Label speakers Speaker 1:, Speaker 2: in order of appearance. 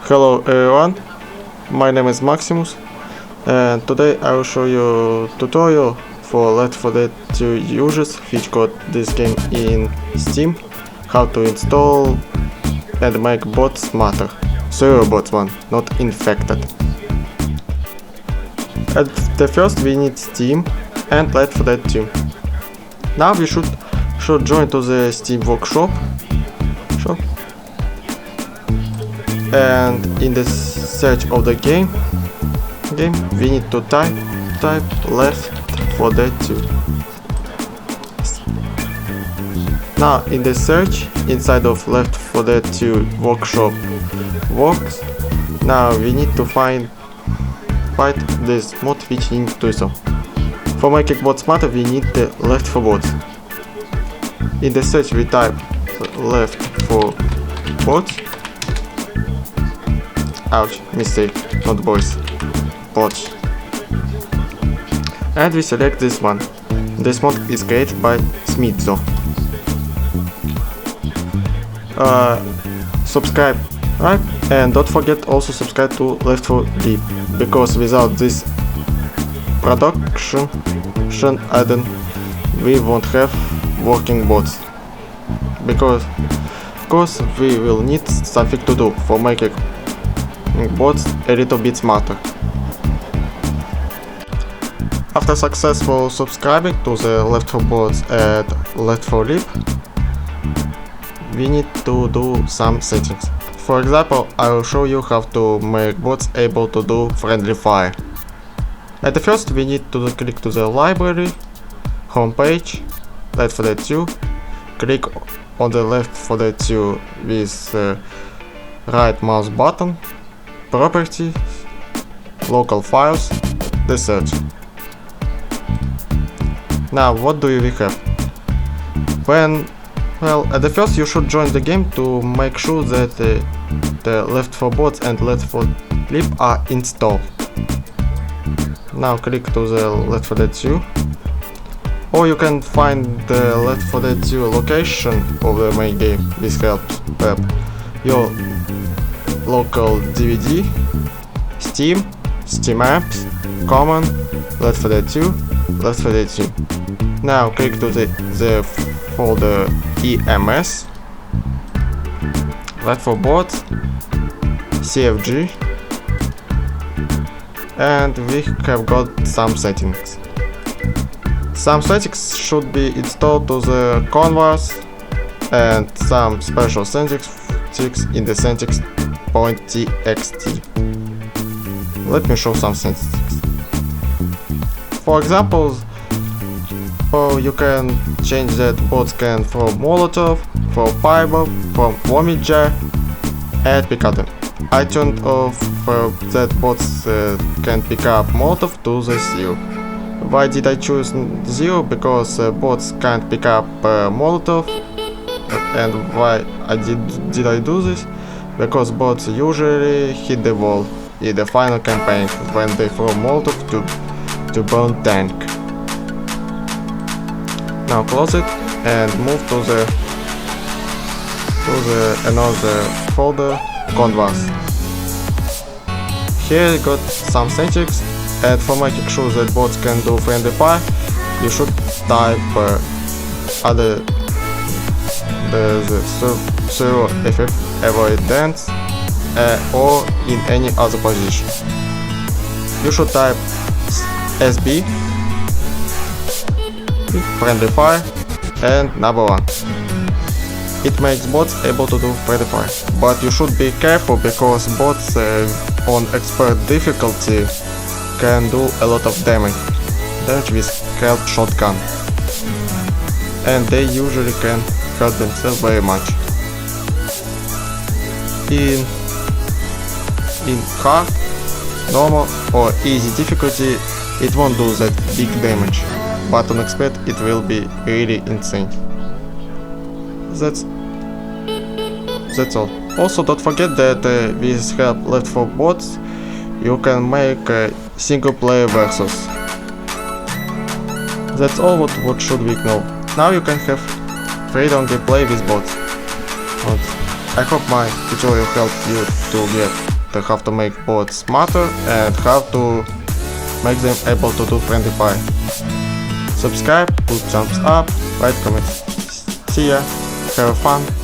Speaker 1: Hello everyone, my name is Maximus and today I will show you a tutorial for Left 4 Dead 2 users which got this game in Steam, how to install and make bots smarter. Serial bots one, not infected. At the first we need Steam and Left 4 Dead 2. Now we should join to the Steam workshop. And in the search of the game we need to type Left 4 Dead 2. Now in the search inside of Left 4 Dead 2 workshop works. Now we need to find this mod which needs to do so. For making bots smarter we need the Left 4 bots. In the search we type Left 4 bots. Ouch, mistake, not boys, bots. And we select this one. This mod is created by Smithzo. Subscribe, right? And don't forget also subscribe to Left 4 Dead, because without this production add-on we won't have working bots. Because of course we will need something to do for making bots a little bit smarter. After successful subscribing to the Left 4 bots and Left 4 Lib, we need to do some settings. For example, I will show you how to make bots able to do friendly fire. At the first we need to click to the library, homepage, Left 4 Dead 2, click on the Left 4 Dead 2 with right mouse button, properties, local files, the search. Now what do we have? At the first you should join the game to make sure that the Left 4 bots and Left 4 Lib are installed. Now click to the Left 4 Dead 2, or you can find the Left 4 Dead 2 location of the main game with help tab. Your local DVD, Steam, Steam Apps, Common, Left 4 Dead 2, Left 4 Dead 2. Now click to the folder EMS, Left 4 bots, CFG, and we have got some settings. Some settings should be installed to the canvas and some special settings in the settings.txt. Let me show some settings. For example, you can change that bots can from Molotov, from Fireball, from Vomit Jar, and pick up them. I turned off that bots can pick up Molotov to the 0. Why did I choose 0? Because bots can't pick up Molotov. And why did I do this? Because bots usually hit the wall in the final campaign when they throw Molotov to burn tank. Now close it and move to the another folder, Canvas. Here you got some settings, and for making sure that bots can do friendly fire, you should type the zero FF avoidance or in any other position. You should type SB, friendly fire, and number 1. It makes bots able to do friendly fire, but you should be careful because bots on expert difficulty can do a lot of damage with held shotgun, and they usually can hurt themselves very much. In hard, normal or easy difficulty it won't do that big damage, but on expert it will be really insane. That's all. Also don't forget that with help Left 4 bots you can make a single player versus. That's all what should we know. Now you can have freedom gameplay with bots. I hope my tutorial helped you to get how to make bots smarter and how to make them able to do friendly fire. Subscribe, put thumbs up, write comments. See ya, have fun.